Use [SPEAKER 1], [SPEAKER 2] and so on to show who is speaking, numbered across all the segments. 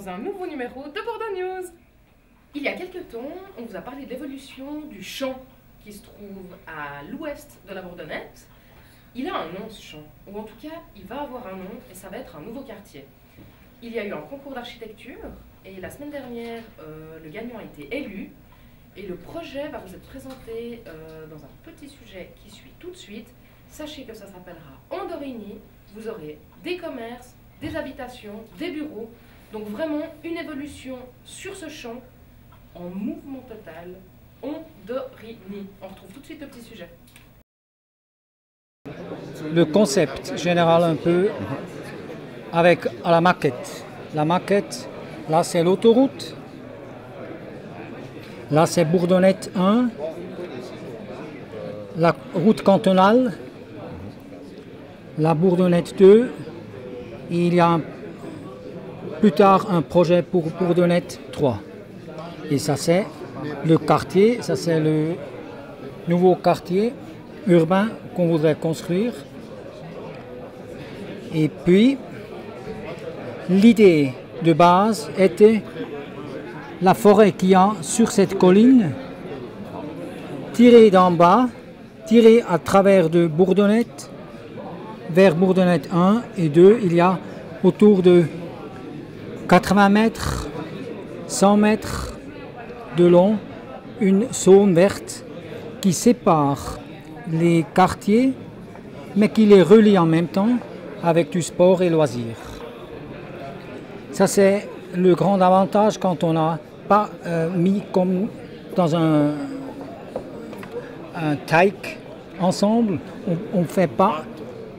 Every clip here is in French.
[SPEAKER 1] dans un nouveau numéro de Bordeaux News. Il y a quelques temps, on vous a parlé de l'évolution du champ qui se trouve à l'ouest de la Bourdonnette. Il a un nom, ce champ, ou en tout cas, il va avoir un nom et ça va être un nouveau quartier. Il y a eu un concours d'architecture et la semaine dernière, le gagnant a été élu et le projet va vous être présenté dans un petit sujet qui suit tout de suite. Sachez que ça s'appellera Andorigny. Vous aurez des commerces, des habitations, des bureaux. Donc vraiment une évolution sur ce champ en mouvement total. Andorigny. On retrouve tout de suite le petit sujet.
[SPEAKER 2] Le concept général un peu avec la maquette. La maquette, là c'est l'autoroute. Là c'est Bourdonnette 1. La route cantonale. La Bourdonnette 2. Et il y a plus tard un projet pour Bourdonnette 3. Et ça c'est le quartier, ça c'est le nouveau quartier urbain qu'on voudrait construire. Et puis, l'idée de base était la forêt qu'il y a sur cette colline, tirée d'en bas, tirée à travers de Bourdonnette, vers Bourdonnette 1 et 2, il y a autour de 80 mètres, 100 mètres de long, une zone verte qui sépare les quartiers, mais qui les relie en même temps avec du sport et loisirs. Ça c'est le grand avantage quand on n'a pas mis comme dans un teig ensemble, on ne fait pas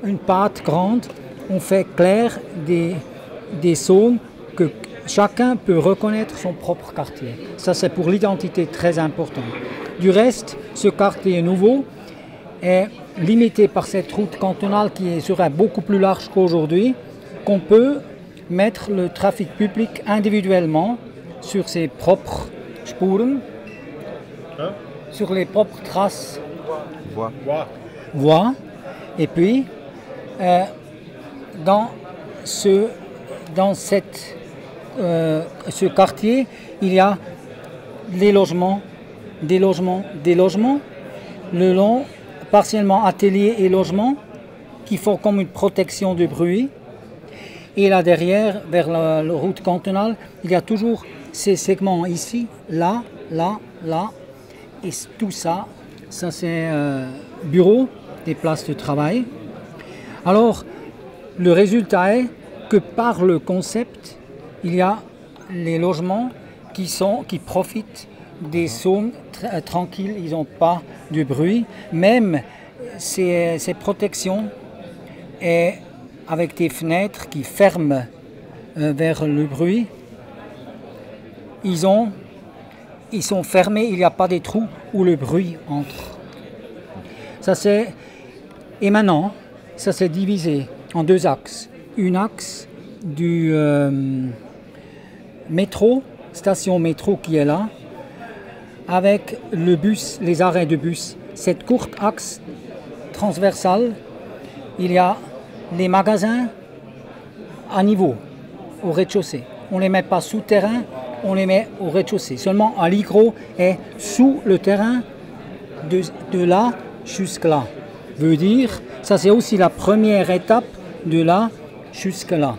[SPEAKER 2] une pâte grande, on fait clair des zones que chacun peut reconnaître son propre quartier. Ça, c'est pour l'identité très important. Du reste, ce quartier nouveau est limité par cette route cantonale qui serait beaucoup plus large qu'aujourd'hui, qu'on peut mettre le trafic public individuellement sur ses propres spuren, sur les propres traces, voies. Et puis, dans ce quartier, il y a des logements, le long, partiellement ateliers et logements, qui font comme une protection du bruit. Et là derrière, vers la route cantonale, il y a toujours ces segments ici, là, et tout ça, c'est bureaux, des places de travail. Alors, le résultat est que par le concept, il y a les logements qui profitent des zones tranquilles, ils n'ont pas de bruit. Même ces protections et avec des fenêtres qui ferment vers le bruit, ils sont fermés, il n'y a pas des trous où le bruit entre. Et maintenant, ça s'est divisé en deux axes. Un axe du métro, station métro qui est là, avec le bus, les arrêts de bus. Cette courte axe transversale, il y a les magasins à niveau, au rez-de-chaussée. On ne les met pas souterrain, on les met au rez-de-chaussée. Seulement Allegro est sous le terrain de là jusque là. Veut dire, ça c'est aussi la première étape de là jusque là.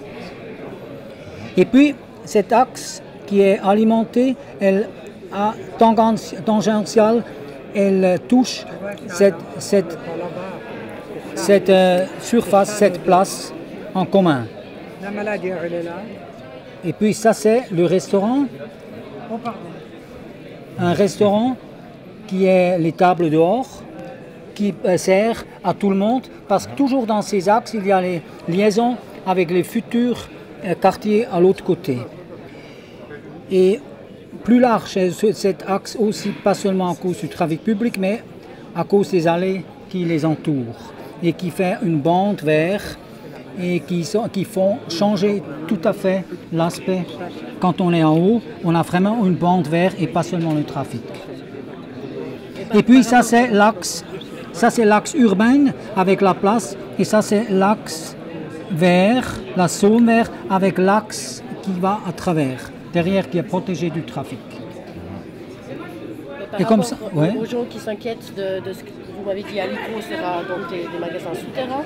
[SPEAKER 2] Et puis cet axe qui est alimenté, elle a tangentiale, elle touche cette surface, cette place en commun. Et puis ça c'est le restaurant. Un restaurant qui est les tables dehors, qui sert à tout le monde, parce que toujours dans ces axes, il y a les liaisons avec les futurs quartiers à l'autre côté. Et plus large, cet axe aussi, pas seulement à cause du trafic public, mais à cause des allées qui les entourent, et qui fait une bande verte, et qui font changer tout à fait l'aspect. Quand on est en haut, on a vraiment une bande verte et pas seulement le trafic. Et puis ça c'est l'axe urbain avec la place, et ça c'est l'axe vert, la zone verte avec l'axe qui va à travers, derrière qui est protégé du trafic.
[SPEAKER 3] Par
[SPEAKER 2] Et comme
[SPEAKER 3] rapport
[SPEAKER 2] ça, ouais.
[SPEAKER 3] aux gens qui s'inquiètent de ce que vous m'avez dit, Aliko sera donc des magasins souterrains.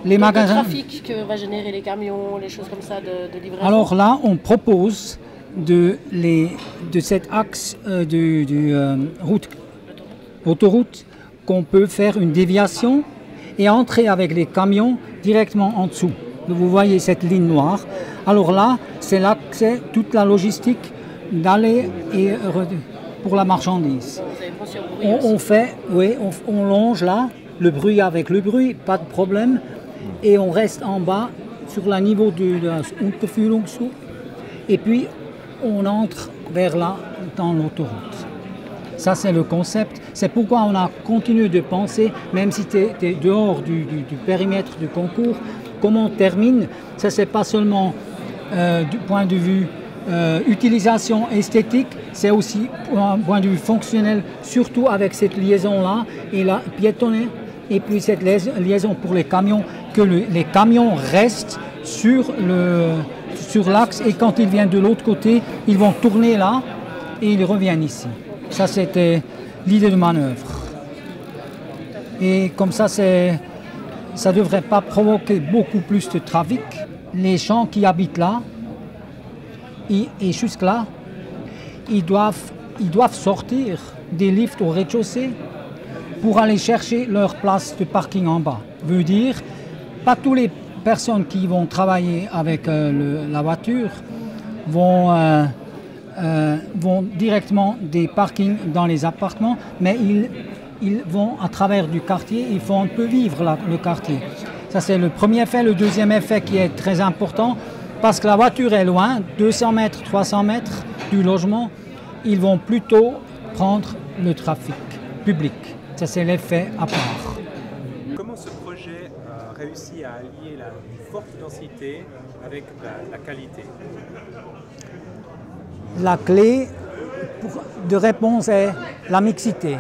[SPEAKER 2] Les magasins.
[SPEAKER 3] Le trafic que va générer les camions, les choses comme ça de livraison.
[SPEAKER 2] Alors là, on propose de cet axe autoroute qu'on peut faire une déviation et entrer avec les camions directement en dessous. Vous voyez cette ligne noire. Alors là, c'est l'accès, toute la logistique d'aller et pour la marchandise.
[SPEAKER 3] Vous avez pensé au bruit aussi.
[SPEAKER 2] On fait, oui, on longe là, le bruit avec le bruit, pas de problème. Et on reste en bas sur le niveau de la Unterführung. Et puis on entre vers là dans l'autoroute. Ça c'est le concept. C'est pourquoi on a continué de penser, même si tu es dehors du périmètre du concours, comment on termine. Ça c'est pas seulement du point de vue utilisation esthétique, c'est aussi un point de vue fonctionnel, surtout avec cette liaison-là, et la piétonner, et puis cette liaison pour les camions, que les camions restent sur l'axe, et quand ils viennent de l'autre côté, ils vont tourner là, et ils reviennent ici. Ça, c'était l'idée de manœuvre. Et comme ça ne devrait pas provoquer beaucoup plus de trafic. Les gens qui habitent là, et jusque-là, ils doivent sortir des lifts au rez-de-chaussée pour aller chercher leur place de parking en bas. Veut dire, pas toutes les personnes qui vont travailler avec la voiture vont directement des parkings dans les appartements, mais ils vont à travers du quartier, ils font un peu vivre le quartier. Ça c'est le premier effet. Le deuxième effet qui est très important, parce que la voiture est loin, 200 mètres, 300 mètres du logement, ils vont plutôt prendre le trafic public. Ça, c'est l'effet à part.
[SPEAKER 4] Comment ce projet a réussi à allier la forte densité avec la qualité?
[SPEAKER 2] La clé de réponse est la mixité.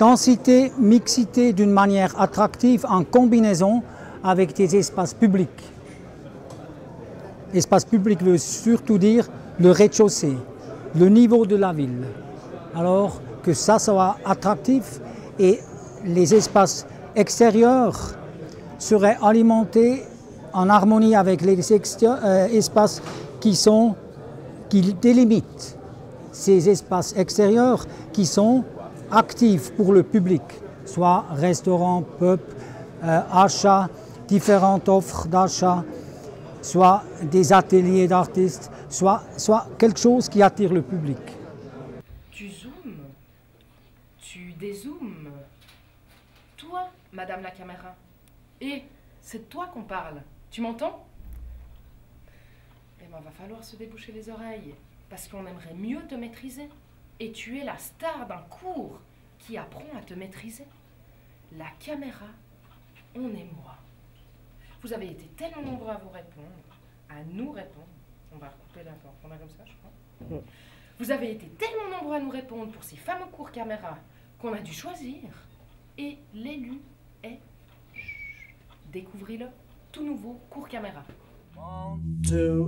[SPEAKER 2] Densité, mixité d'une manière attractive en combinaison avec des espaces publics. Espace public veut surtout dire le rez-de-chaussée, le niveau de la ville. Alors que ça soit attractif et les espaces extérieurs seraient alimentés en harmonie avec les espaces qui délimitent ces espaces extérieurs qui sont actifs pour le public, soit restaurants, pubs, achats, différentes offres d'achat, soit des ateliers d'artistes, soit quelque chose qui attire le public.
[SPEAKER 1] Tu zoomes, tu dézoomes. Toi, madame la caméra. Et c'est de toi qu'on parle. Tu m'entends? Eh ben, va falloir se déboucher les oreilles, parce qu'on aimerait mieux te maîtriser. Et tu es la star d'un cours qui apprend à te maîtriser. La caméra, on est moi. Vous avez été tellement nombreux à vous répondre, à nous répondre. On va recouper la porte, on a comme ça, je crois. Vous avez été tellement nombreux à nous répondre pour ces fameux cours caméra qu'on a dû choisir. Et l'élu est... Découvrez-le, tout nouveau cours caméra.
[SPEAKER 5] 1, 2,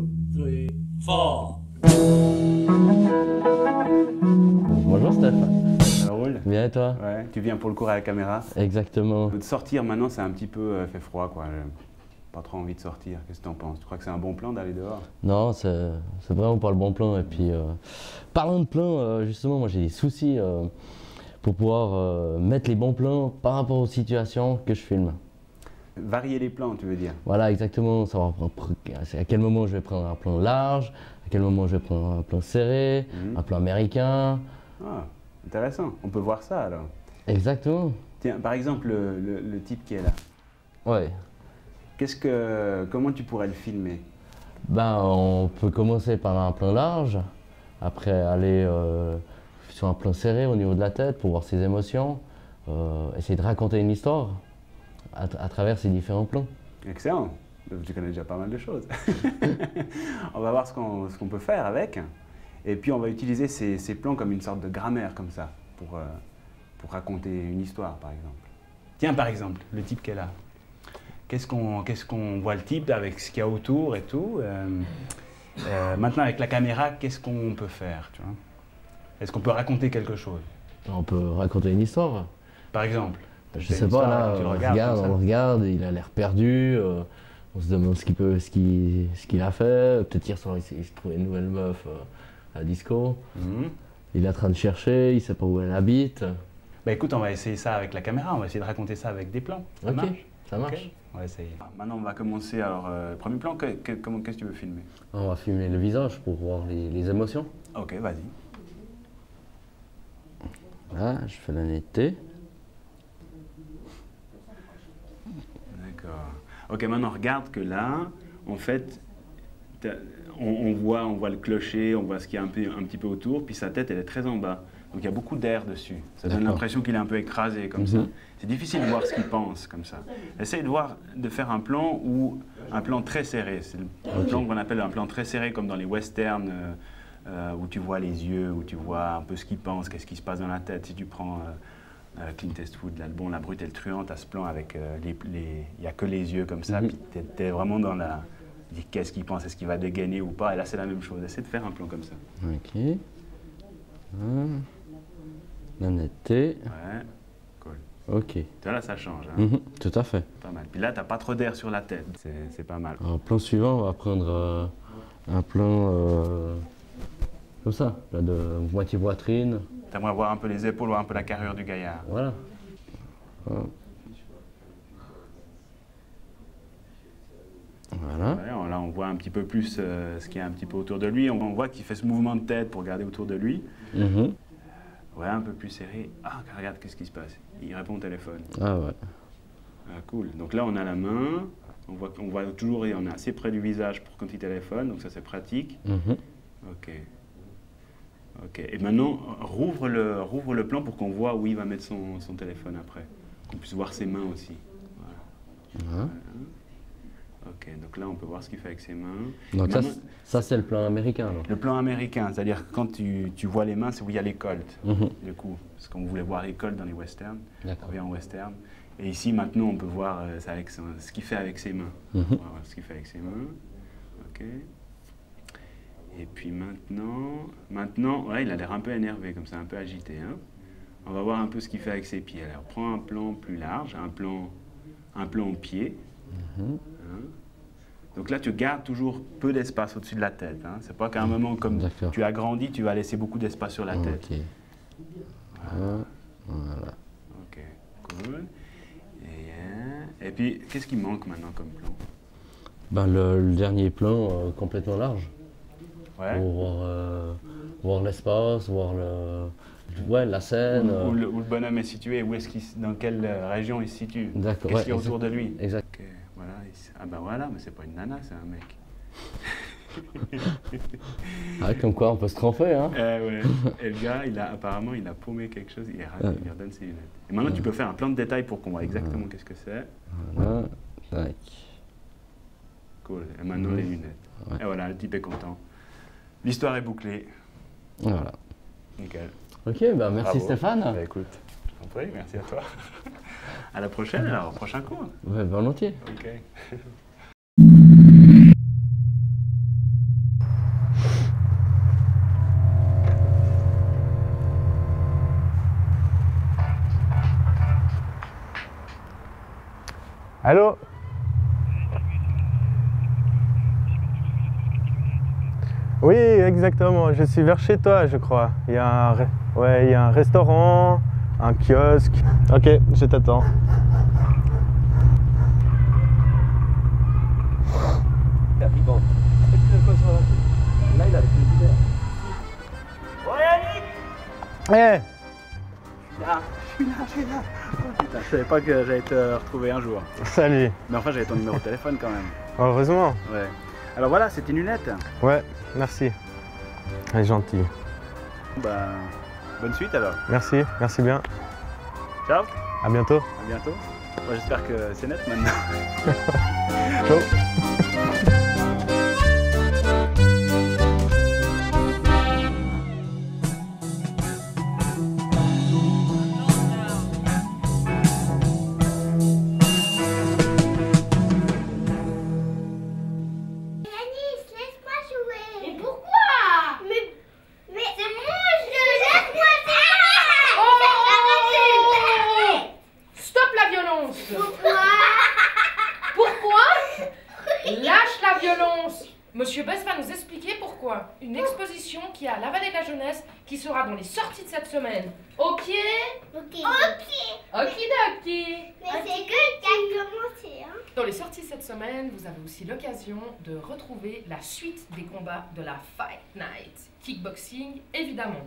[SPEAKER 5] 3, 4.
[SPEAKER 6] Bonjour Stéphane.
[SPEAKER 4] Ça roule?
[SPEAKER 6] Bien et toi?
[SPEAKER 4] Ouais, tu viens pour le cours à la caméra.
[SPEAKER 6] Exactement.
[SPEAKER 4] De sortir maintenant, c'est un petit peu fait froid, quoi. Pas trop envie de sortir. Qu'est-ce que tu en penses? Tu crois que c'est un bon plan d'aller dehors?
[SPEAKER 6] Non, c'est vraiment pas le bon plan. Et puis, parlant de plans, justement, moi j'ai des soucis pour pouvoir mettre les bons plans par rapport aux situations que je filme.
[SPEAKER 4] Varier les plans, tu veux dire?
[SPEAKER 6] Voilà, exactement. Savoir à quel moment je vais prendre un plan large, à quel moment je vais prendre un plan serré, un plan américain.
[SPEAKER 4] Ah, intéressant. On peut voir ça alors.
[SPEAKER 6] Exactement.
[SPEAKER 4] Tiens, par exemple, le type qui est là.
[SPEAKER 6] Ouais.
[SPEAKER 4] Comment tu pourrais le filmer?
[SPEAKER 6] Ben, on peut commencer par un plan large, après aller sur un plan serré au niveau de la tête pour voir ses émotions, essayer de raconter une histoire à travers ces différents plans.
[SPEAKER 4] Excellent. Tu connais déjà pas mal de choses. On va voir ce qu'on peut faire avec. Et puis on va utiliser ces plans comme une sorte de grammaire comme ça, pour raconter une histoire par exemple. Tiens par exemple, le type qui est là. Qu'est-ce qu'on voit le type avec ce qu'il y a autour et tout. Maintenant, avec la caméra, qu'est-ce qu'on peut faire, tu vois? Est-ce qu'on peut raconter quelque chose?
[SPEAKER 6] On peut raconter une histoire.
[SPEAKER 4] Par exemple?
[SPEAKER 6] Je
[SPEAKER 4] C'est
[SPEAKER 6] sais
[SPEAKER 4] une
[SPEAKER 6] pas,
[SPEAKER 4] histoire,
[SPEAKER 6] là,
[SPEAKER 4] tu le
[SPEAKER 6] on
[SPEAKER 4] regardes
[SPEAKER 6] regarde,
[SPEAKER 4] comme ça.
[SPEAKER 6] on le regarde, il a l'air perdu. On se demande ce qu'il a fait. Peut-être hier soir, il se trouvait une nouvelle meuf à la disco.
[SPEAKER 4] Mhm.
[SPEAKER 6] Il est en train de chercher, il sait pas où elle habite.
[SPEAKER 4] Bah écoute, on va essayer ça avec la caméra, on va essayer de raconter ça avec des plans. Ça
[SPEAKER 6] Ok,
[SPEAKER 4] marche?
[SPEAKER 6] ça marche.
[SPEAKER 4] Ok, on va essayer. Maintenant, on va commencer. Alors, premier plan, qu'est-ce que tu veux filmer?
[SPEAKER 6] On va filmer le visage pour voir les émotions.
[SPEAKER 4] Ok, vas-y.
[SPEAKER 6] Là, je fais la netteté.
[SPEAKER 4] D'accord. Ok, maintenant regarde que là, en fait, on voit le clocher, on voit ce qu'il y a un petit peu autour, puis sa tête, elle est très en bas. Donc il y a beaucoup d'air dessus. Ça donne
[SPEAKER 6] D'accord.
[SPEAKER 4] l'impression qu'il est un peu écrasé comme ça.
[SPEAKER 6] Mhm.
[SPEAKER 4] C'est difficile de voir ce qu'il pense comme ça. Essaye de faire un plan très serré. C'est le plan qu'on appelle un plan très serré, comme dans les westerns, où tu vois les yeux, où tu vois un peu ce qu'il pense, qu'est-ce qui se passe dans la tête. Si tu prends Clint Eastwood, l'album La Brute et le Truand, tu as ce plan avec il n'y a que les yeux comme ça,
[SPEAKER 6] Mhm.
[SPEAKER 4] puis tu es vraiment dans la... dis qu'est-ce qu'il pense, est-ce qu'il va dégainer ou pas, et là c'est la même chose. Essaie de faire un plan comme ça.
[SPEAKER 6] Ok. La netteté.
[SPEAKER 4] Ouais, cool.
[SPEAKER 6] Ok.
[SPEAKER 4] Tu vois, là ça change, hein.
[SPEAKER 6] Mhm, tout à fait.
[SPEAKER 4] Pas mal. Puis là, tu n'as pas trop d'air sur la tête, c'est pas mal.
[SPEAKER 6] Alors, plan suivant, on va prendre un plan comme ça, là, de moitié poitrine.
[SPEAKER 4] Tu aimerais voir un peu les épaules, voir un peu la carrure du gaillard.
[SPEAKER 6] Voilà. Voilà.
[SPEAKER 4] Ouais, là, on voit un petit peu plus ce qu'il y a un petit peu autour de lui. On voit qu'il fait ce mouvement de tête pour regarder autour de lui.
[SPEAKER 6] Mhm.
[SPEAKER 4] Ouais, un peu plus serré. Ah, regarde, qu'est-ce qui se passe? Il répond au téléphone.
[SPEAKER 6] Ah ouais.
[SPEAKER 4] Ah, cool. Donc là, on a la main. On voit toujours, et on est assez près du visage pour quand il téléphone, donc ça, c'est pratique.
[SPEAKER 6] Mhm.
[SPEAKER 4] Ok. Ok. Et maintenant, rouvre le plan pour qu'on voit où il va mettre son téléphone après. Qu'on puisse voir ses mains aussi. Voilà.
[SPEAKER 6] Voilà.
[SPEAKER 4] Ok, donc là, on peut voir ce qu'il fait avec ses mains.
[SPEAKER 6] Donc
[SPEAKER 4] Maintenant,
[SPEAKER 6] ça c'est le plan américain alors.
[SPEAKER 4] le plan américain, c'est-à-dire que quand tu vois les mains, c'est où il y a les colts,
[SPEAKER 6] Mhm.
[SPEAKER 4] du coup. Parce qu'on voulait voir les colts dans les westerns, on
[SPEAKER 6] D'accord.
[SPEAKER 4] revient en western. Et ici, maintenant, on peut voir ça avec ce qu'il fait avec ses mains.
[SPEAKER 6] Mhm.
[SPEAKER 4] On va voir ce qu'il fait avec ses mains. Ok. Et puis maintenant, ouais, il a l'air un peu énervé, comme ça, un peu agité. Hein. On va voir un peu ce qu'il fait avec ses pieds. Alors, prends un plan plus large, un plan en pied.
[SPEAKER 6] Mhm.
[SPEAKER 4] Hein. Donc là, tu gardes toujours peu d'espace au-dessus de la tête. Hein. C'est pas qu'à un moment, comme
[SPEAKER 6] D'accord.
[SPEAKER 4] tu as grandi, tu vas laisser beaucoup d'espace sur la tête.
[SPEAKER 6] Ok. Voilà. Voilà.
[SPEAKER 4] Ok, cool. Et puis, qu'est-ce qui manque maintenant comme plan?
[SPEAKER 6] Ben, le dernier plan complètement large.
[SPEAKER 4] Ouais.
[SPEAKER 6] Pour voir l'espace, voir la scène.
[SPEAKER 4] Où le bonhomme est situé, dans quelle région il se situe?
[SPEAKER 6] D'accord,
[SPEAKER 4] Qu'est-ce
[SPEAKER 6] ouais,
[SPEAKER 4] qu'il y a autour de lui?
[SPEAKER 6] Exact.
[SPEAKER 4] Ok, voilà. Ah ben voilà, mais c'est pas une nana, c'est un mec.
[SPEAKER 6] Ah, comme quoi on peut se tromper, hein.
[SPEAKER 4] Ouais. Et le gars, apparemment, il a paumé quelque chose, il lui redonne ses lunettes. Et maintenant, tu peux faire un plan de détail pour qu'on voit exactement qu'est-ce que c'est.
[SPEAKER 6] Voilà. Tac.
[SPEAKER 4] Cool. Et maintenant, les lunettes.
[SPEAKER 6] Ouais.
[SPEAKER 4] Et voilà, le type est content. L'histoire est bouclée.
[SPEAKER 6] Voilà.
[SPEAKER 4] Nickel.
[SPEAKER 6] Ok, ben merci
[SPEAKER 4] Bravo.
[SPEAKER 6] Stéphane.
[SPEAKER 4] Bah, écoute, je t'en prie, merci à toi. À la prochaine alors, au prochain cours.
[SPEAKER 6] Ouais, volontiers.
[SPEAKER 4] Ok.
[SPEAKER 7] Allô? Oui, exactement. Je suis vers chez toi, je crois. Il y a il y a un restaurant, un kiosque. Ok, je t'attends.
[SPEAKER 5] Là, il a plus
[SPEAKER 7] Eh,
[SPEAKER 4] Je suis là. Putain, je savais pas que j'allais te retrouver un jour.
[SPEAKER 7] salut.
[SPEAKER 4] Mais enfin, j'avais ton numéro de téléphone quand même.
[SPEAKER 7] Heureusement.
[SPEAKER 4] Ouais. Alors voilà, c'est tes lunettes.
[SPEAKER 7] Ouais, merci. Elle est gentille.
[SPEAKER 4] Bah, bonne suite alors.
[SPEAKER 7] Merci, merci bien.
[SPEAKER 4] Ciao,
[SPEAKER 7] À bientôt.
[SPEAKER 4] à bientôt. Bah, j'espère que c'est net maintenant.
[SPEAKER 7] Ciao.
[SPEAKER 8] Yanis, laisse-moi jouer.
[SPEAKER 1] qui sera dans les sorties de cette semaine. Ok?
[SPEAKER 8] Ok.
[SPEAKER 1] Okidoki.
[SPEAKER 8] Mais c'est que qui a commencé, hein.
[SPEAKER 1] Dans les sorties de cette semaine, vous avez aussi l'occasion de retrouver la suite des combats de la Fight Night Kickboxing, évidemment.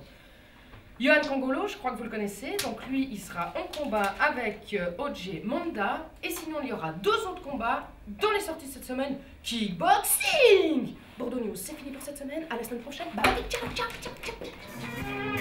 [SPEAKER 1] Yohan Kongolo, je crois que vous le connaissez, donc lui, il sera en combat avec OJ Manda, et sinon, il y aura 2 autres combats dans les sorties de cette semaine, Kickboxing. Bordeaux News, c'est fini pour cette semaine, à la semaine prochaine, bye, ciao, ciao, ciao, ciao.